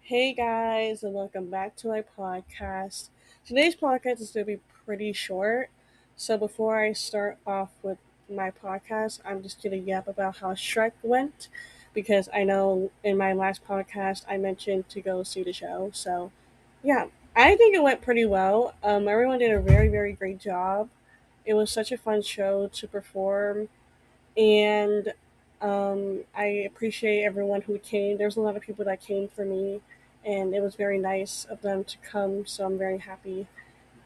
Hey guys, and welcome back to my podcast. Today's podcast is going to be pretty short. So, before I start off with my podcast, I'm just going to yap about how Shrek went because I know in my last podcast I mentioned to go see the show. So, yeah, I think it went pretty well. Everyone did a very, very great job. It was such a fun show to perform, and I appreciate everyone who came. There's a lot of people that came for me, and it was very nice of them to come. So I'm very happy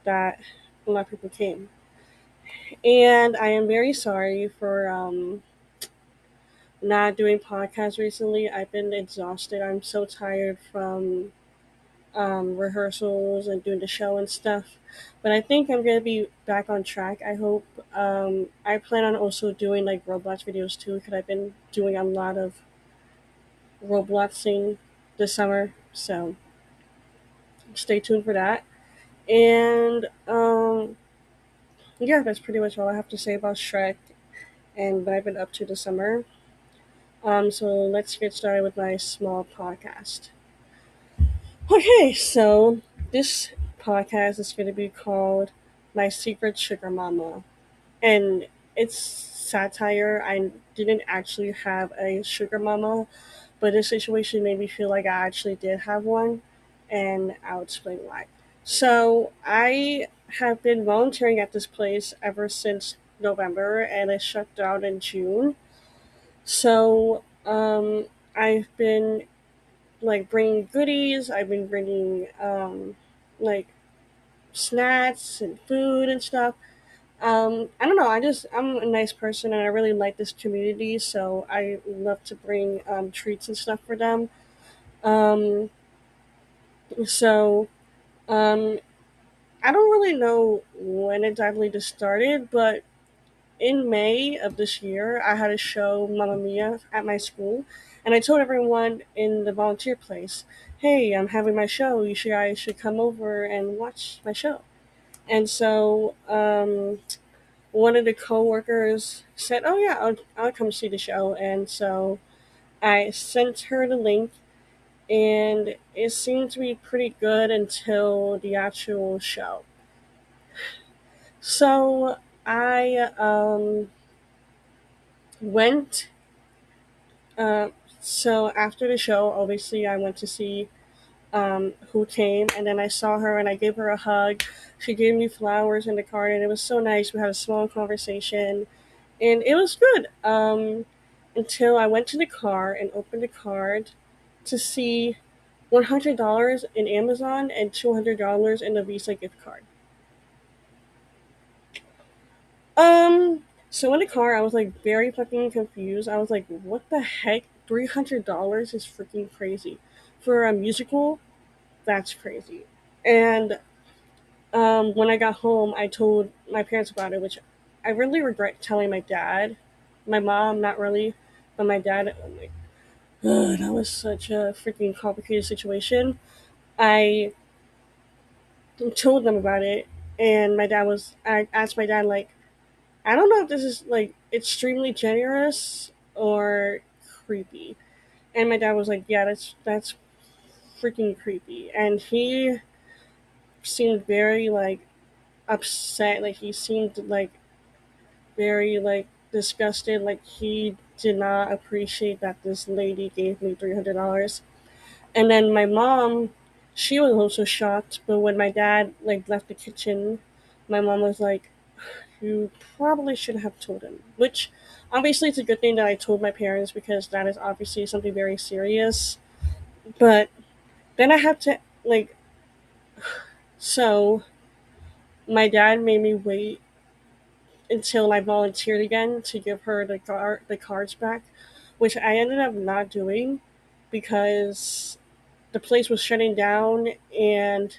that a lot of people came. And I am very sorry for not doing podcasts recently. I've been exhausted. I'm so tired from rehearsals and doing the show and stuff. But I think I'm gonna be back on track. I hope. I plan on also doing like Roblox videos too, because I've been doing a lot of Robloxing this summer. So stay tuned for that. And yeah, that's pretty much all I have to say about Shrek and what I've been up to this summer. So let's get started with my small podcast. Okay, so this podcast is going to be called My Secret Sugar Mama. And it's satire. I didn't actually have a sugar mama, but this situation made me feel like I actually did have one, and I'll explain why. So I have been volunteering at this place ever since November, and it shut down in June. So I've been like bringing goodies. I've been bringing like snacks and food and stuff. I don't know. I'm a nice person and I really like this community, so I love to bring treats and stuff for them. Um, so um, I don't really know when exactly this started, but in May of this year, I had a show, Mamma Mia, at my school, and I told everyone in the volunteer place, "Hey, I'm having my show. Guys should come over and watch my show." And so one of the coworkers said, "Oh yeah, I'll come see the show." And so I sent her the link, and it seemed to be pretty good until the actual show. So I went. Uh, so after the show, obviously, I went to see who came, and then I saw her and I gave her a hug. She gave me flowers in the card, and it was so nice. We had a small conversation, and it was good until I went to the car and opened the card to see $100 in Amazon and $200 in the Visa gift card. Um, so in the car, I was like very fucking confused. I was like, "What the heck? $300 is freaking crazy for a musical. That's crazy." And when I got home, I told my parents about it, which I really regret telling my dad. My mom, not really, but my dad. I'm like, ugh, that was such a freaking complicated situation. I told them about it, and my dad was. I asked my dad like, I don't know if this is like extremely generous or creepy, and my dad was like, yeah, that's freaking creepy, and he seemed very like upset. Like he seemed like very like disgusted. Like he did not appreciate that this lady gave me $300. And then my mom, she was also shocked. But when my dad like left the kitchen, my mom was like, "You probably should have told him." Which obviously it's a good thing that I told my parents because that is obviously something very serious. But then I have to like so my dad made me wait until I volunteered again to give her the cards back, which I ended up not doing because the place was shutting down, and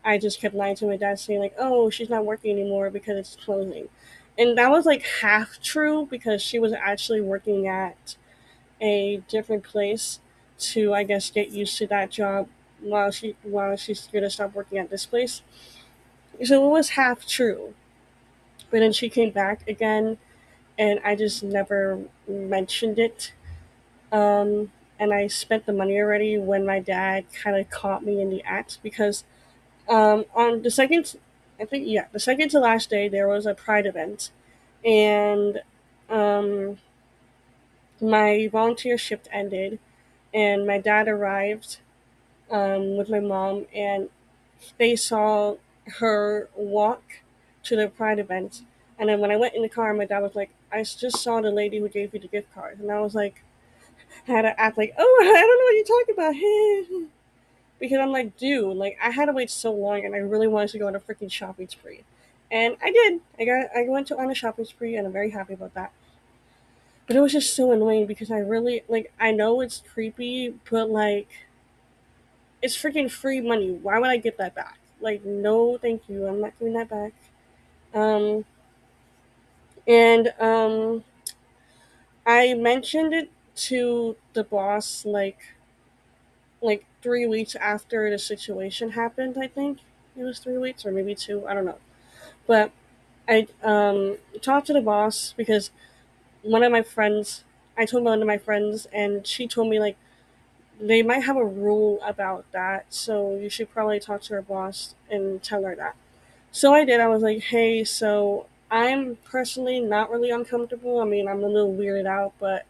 I just kept lying to my dad saying like, "Oh, she's not working anymore because it's closing." And that was like half true because she was actually working at a different place to I guess get used to that job while she's gonna stop working at this place. So it was half true. But then she came back again and I just never mentioned it. and I spent the money already when my dad kind of caught me in the act because on the second, I think yeah, the second to last day there was a pride event, and um, my volunteer shift ended, and my dad arrived with my mom, and they saw her walk to the pride event. And then when I went in the car, my dad was like, "I just saw the lady who gave you the gift card," and I was like, I had to act like, "Oh, I don't know what you're talking about," because I'm like, dude, like I had to wait so long, and I really wanted to go on a freaking shopping spree, and I did. I went to on a shopping spree, and I'm very happy about that. But it was just so annoying because I really like. I know it's creepy, but like, it's freaking free money. Why would I get that back? Like, no, thank you. I'm not giving that back. Um, and I mentioned it to the boss like 3 weeks after the situation happened. I think it was 3 weeks or maybe two. I don't know. But I talked to the boss because one of my friends. I told one of my friends, and she told me like they might have a rule about that, so you should probably talk to her boss and tell her that. So I did. I was like, hey, so I'm personally not really uncomfortable. I mean, I'm a little weirded out, but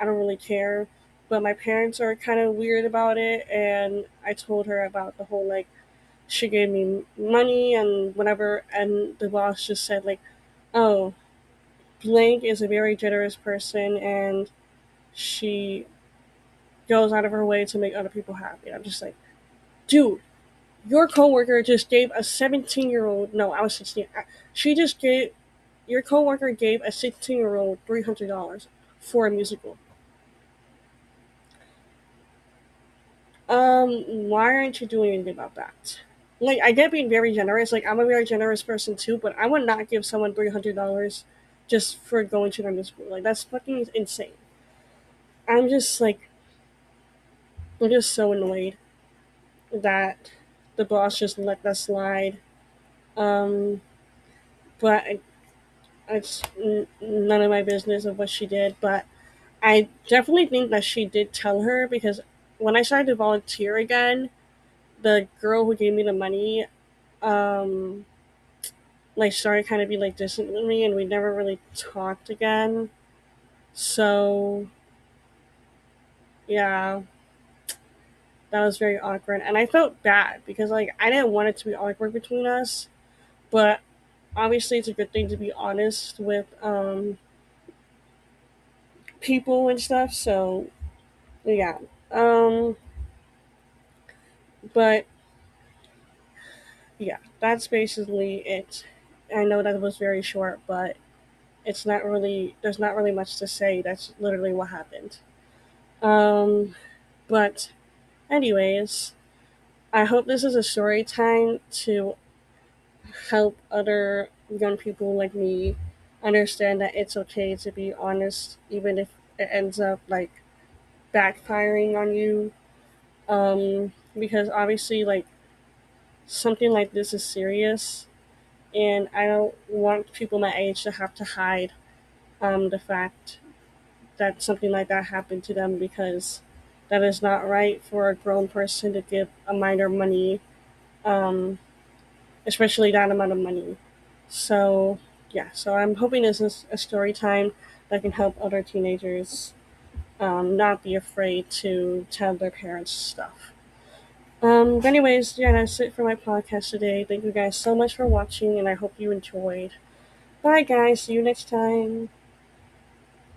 I don't really care. But my parents are kind of weird about it, and I told her about the whole like she gave me money and whatever, and the boss just said like, oh, blank is a very generous person, and she goes out of her way to make other people happy. I'm just like, dude, your coworker just gave a 17-year-old. No, I was 16. She just gave your coworker gave a 16-year-old $300 for a musical. Why aren't you doing anything about that? Like, I get being very generous. Like, I'm a very generous person too, but I would not give someone $300 just for going to their musical. Like, that's fucking insane. I'm just like, I'm just so annoyed that the boss just let that slide. Um, but it's none of my business of what she did. But I definitely think that she did tell her because when I started to volunteer again, the girl who gave me the money, um, like started kind of be like distant with me, and we never really talked again. So yeah, that was very awkward, and I felt bad because like I didn't want it to be awkward between us, but obviously it's a good thing to be honest with people and stuff. So yeah, um, but yeah, that's basically it. I know that was very short, but it's not really there's not really much to say. That's literally what happened. Um, but anyways, I hope this is a story time to help other young people like me understand that it's okay to be honest, even if it ends up like backfiring on you. Because obviously, like something like this is serious, and I don't want people my age to have to hide the fact that something like that happened to them because that is not right for a grown person to give a minor money, um, especially that amount of money. So, yeah, so I'm hoping this is a story time that can help other teenagers not be afraid to tell their parents stuff. But anyways, yeah, that's it for my podcast today. Thank you guys so much for watching, and I hope you enjoyed. Bye, guys. See you next time.